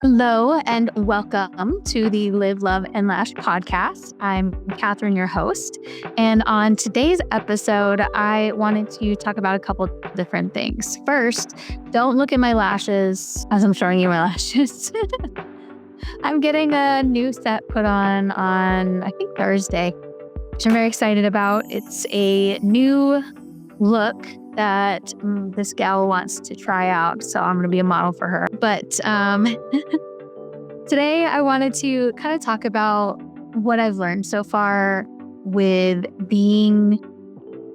Hello and welcome to the Live, Love, and Lash podcast. I'm Catherine, your host. And on today's episode, I wanted to talk about a couple different things. First, don't look at my lashes as I'm showing you my lashes. I'm getting a new set put on I think Thursday, which I'm very excited about. It's a new look that this gal wants to try out. So I'm going to be a model for her. But today I wanted to kind of talk about what I've learned so far with being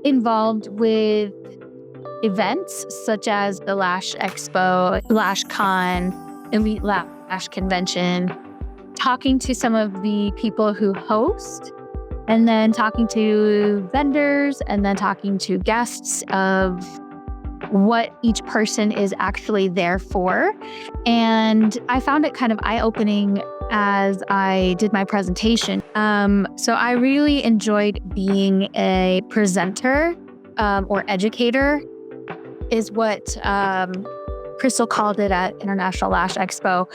involved with events such as the Lash Expo, Lash Con, Elite Lash Convention, talking to some of the people who host, and then talking to vendors, and then talking to guests of what each person is actually there for. And I found it kind of eye-opening as I did my presentation. So I really enjoyed being a presenter or educator is what Crystal called it at International Lash Expo,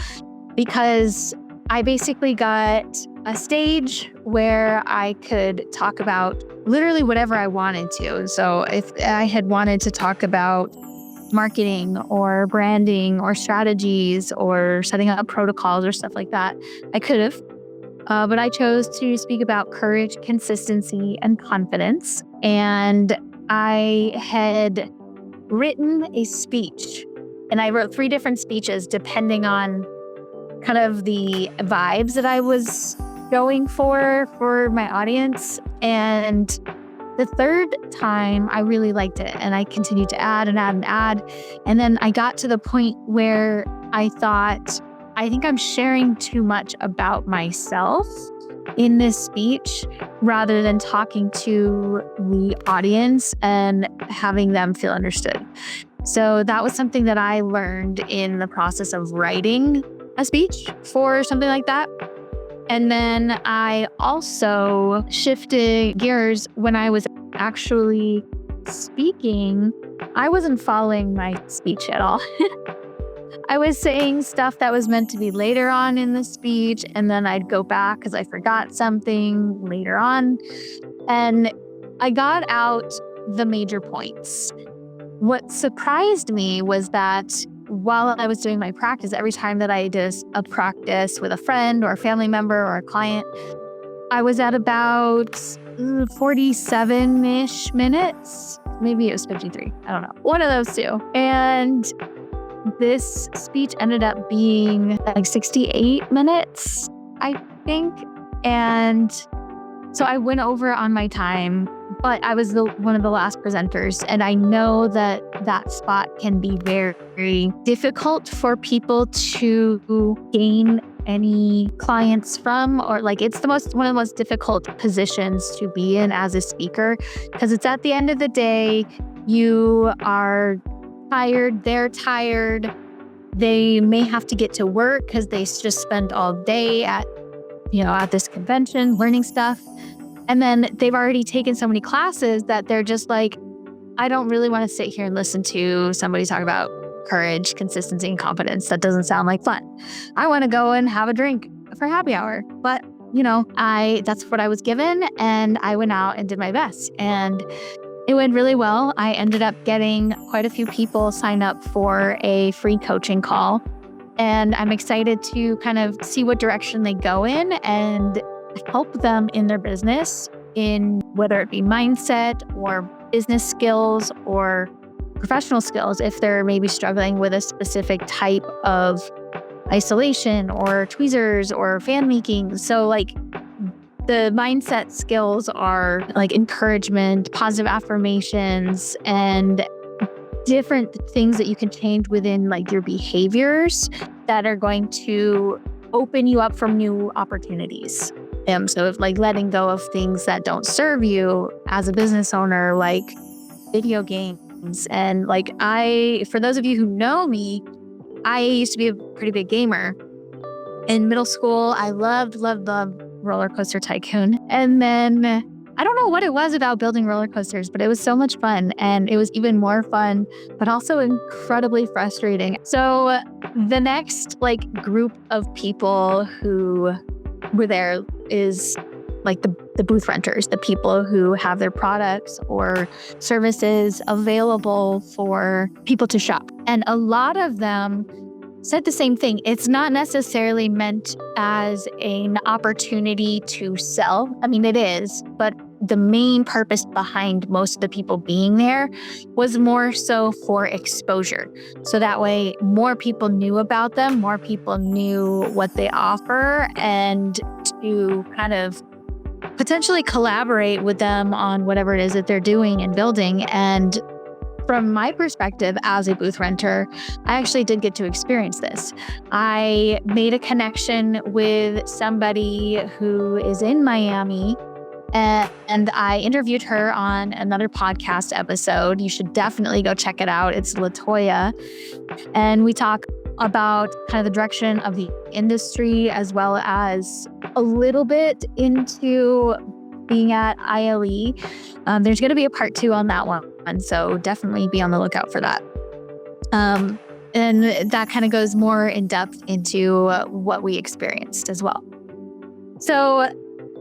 because I basically got a stage where I could talk about literally whatever I wanted to. So if I had wanted to talk about marketing or branding or strategies or setting up protocols or stuff like that, I could have. But I chose to speak about courage, consistency, and confidence. And I had written a speech, and I wrote 3 different speeches depending on kind of the vibes that I was going for my audience. And the third time I really liked it, and I continued to add and add and add. And then I got to the point where I thought, I think I'm sharing too much about myself in this speech rather than talking to the audience and having them feel understood. So that was something that I learned in the process of writing a speech for something like that. And then I also shifted gears when I was actually speaking. I wasn't following my speech at all. I was saying stuff that was meant to be later on in the speech, and then I'd go back because I forgot something later on. And I got out the major points. What surprised me was that while I was doing my practice, every time that I did a practice with a friend or a family member or a client, I was at about 47-ish minutes. Maybe it was 53. I don't know. One of those two. And this speech ended up being like 68 minutes, I think. And so I went over on my time, but I was one of the last presenters. And I know that that spot can be very difficult for people to gain any clients from, or like it's one of the most difficult positions to be in as a speaker, because it's at the end of the day, you are tired, they're tired, they may have to get to work because they just spend all day at this convention learning stuff. And then they've already taken so many classes that they're just like, I don't really want to sit here and listen to somebody talk about courage, consistency, and confidence. That doesn't sound like fun. I want to go and have a drink for happy hour. But, that's what I was given. And I went out and did my best. And it went really well. I ended up getting quite a few people sign up for a free coaching call. And I'm excited to kind of see what direction they go in and help them in their business, in whether it be mindset or business skills or professional skills, if they're maybe struggling with a specific type of isolation or tweezers or fan making. So like the mindset skills are like encouragement, positive affirmations, and different things that you can change within like your behaviors that are going to open you up from new opportunities. So if like letting go of things that don't serve you as a business owner, like video games. And like for those of you who know me, I used to be a pretty big gamer. In middle school, I loved Roller Coaster Tycoon. And then I don't know what it was about building roller coasters, but it was so much fun. And it was even more fun, but also incredibly frustrating. So the next like group of people who were there is like the booth renters, the people who have their products or services available for people to shop. And a lot of them said the same thing. It's not necessarily meant as an opportunity to sell. I mean, it is, but the main purpose behind most of the people being there was more so for exposure. So that way more people knew about them, more people knew what they offer, and to kind of potentially collaborate with them on whatever it is that they're doing and building. And from my perspective as a booth renter, I actually did get to experience this. I made a connection with somebody who is in Miami, and I interviewed her on another podcast episode. You should definitely go check it out. It's Latoya. And we talk about kind of the direction of the industry, as well as a little bit into being at ILE. There's going to be a part 2 on that one, so definitely be on the lookout for that. And that kind of goes more in depth into what we experienced as well. So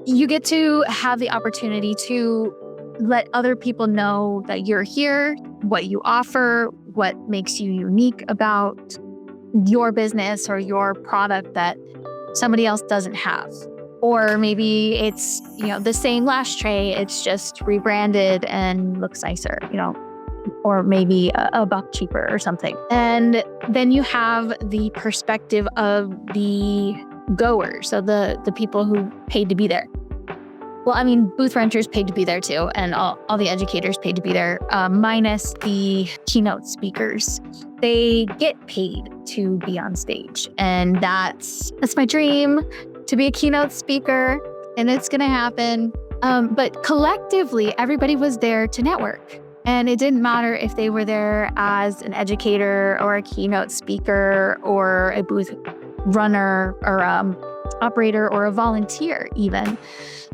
you get to have the opportunity to let other people know that you're here, what you offer, what makes you unique about your business or your product that somebody else doesn't have. Or maybe it's, the same lash tray, it's just rebranded and looks nicer, or maybe a buck cheaper or something. And then you have the perspective of the goers, so the people who paid to be there. Well, I mean, booth renters paid to be there too, and all the educators paid to be there, minus the keynote speakers. They get paid to be on stage, and that's my dream, to be a keynote speaker, and it's gonna happen. But collectively, everybody was there to network. And it didn't matter if they were there as an educator or a keynote speaker or a booth runner or operator or a volunteer even.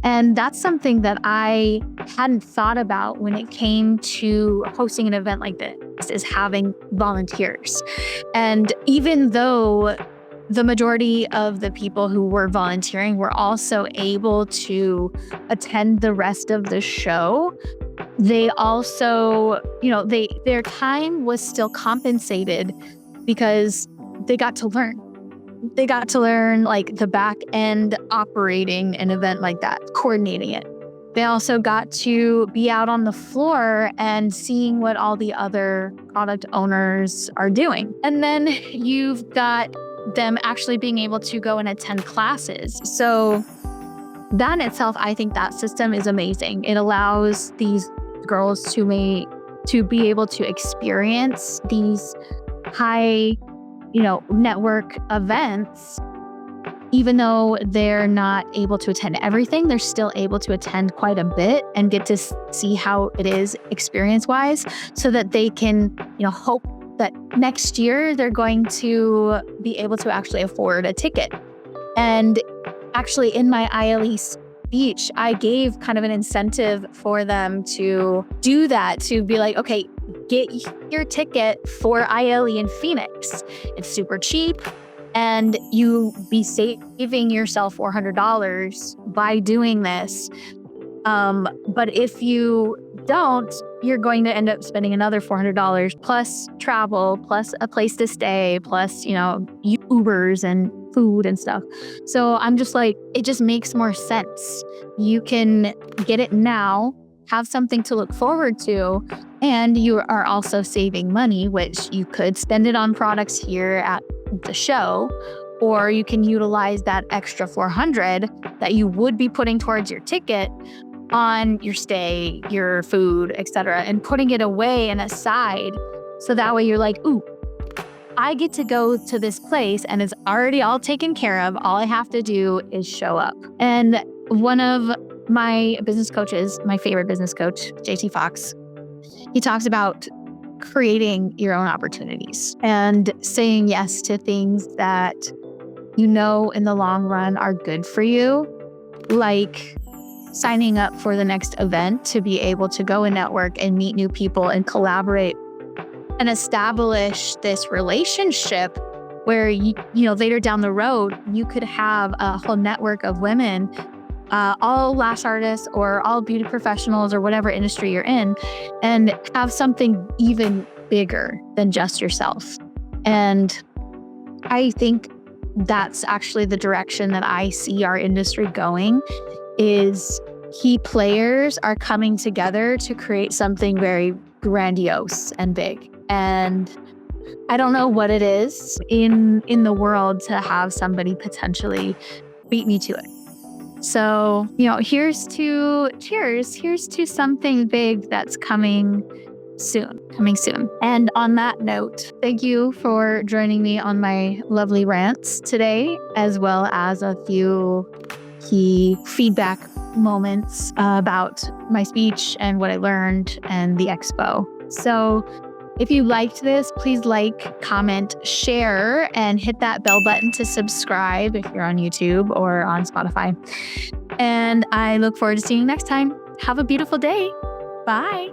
And that's something that I hadn't thought about when it came to hosting an event like this, is having volunteers. And even though the majority of the people who were volunteering were also able to attend the rest of the show, they also, their time was still compensated because they got to learn. They got to learn like the back end operating an event like that, coordinating it. They also got to be out on the floor and seeing what all the other product owners are doing. And then you've got them actually being able to go and attend classes. So that in itself, I think that system is amazing. It allows these girls to be able to experience these high, network events. Even though they're not able to attend everything, they're still able to attend quite a bit and get to see how it is experience-wise, so that they can, hope that next year they're going to be able to actually afford a ticket. And actually in my ILE speech, I gave kind of an incentive for them to do that, to be like, okay, get your ticket for ILE in Phoenix. It's super cheap, and you be saving yourself $400 by doing this. But if you don't, you're going to end up spending another $400 plus travel, plus a place to stay, plus, Ubers and food and stuff. So I'm just like, it just makes more sense. You can get it now, have something to look forward to, and you are also saving money, which you could spend it on products here at the show, or you can utilize that extra $400 that you would be putting towards your ticket on your stay, your food, etc., and putting it away and aside. So that way you're like, ooh, I get to go to this place and it's already all taken care of. All I have to do is show up. And one of my business coaches, my favorite business coach, JT Fox, he talks about creating your own opportunities and saying yes to things that in the long run are good for you, like signing up for the next event to be able to go and network and meet new people and collaborate and establish this relationship where later down the road, you could have a whole network of women, all lash artists or all beauty professionals or whatever industry you're in, and have something even bigger than just yourself. And I think that's actually the direction that I see our industry going, is key players are coming together to create something very grandiose and big. And I don't know what it is in the world to have somebody potentially beat me to it. So, here's to something big that's coming soon. And on that note, thank you for joining me on my lovely rants today, as well as a few key feedback moments about my speech and what I learned and the expo. So if you liked this, please like, comment, share, and hit that bell button to subscribe if you're on YouTube or on Spotify. And I look forward to seeing you next time. Have a beautiful day. Bye.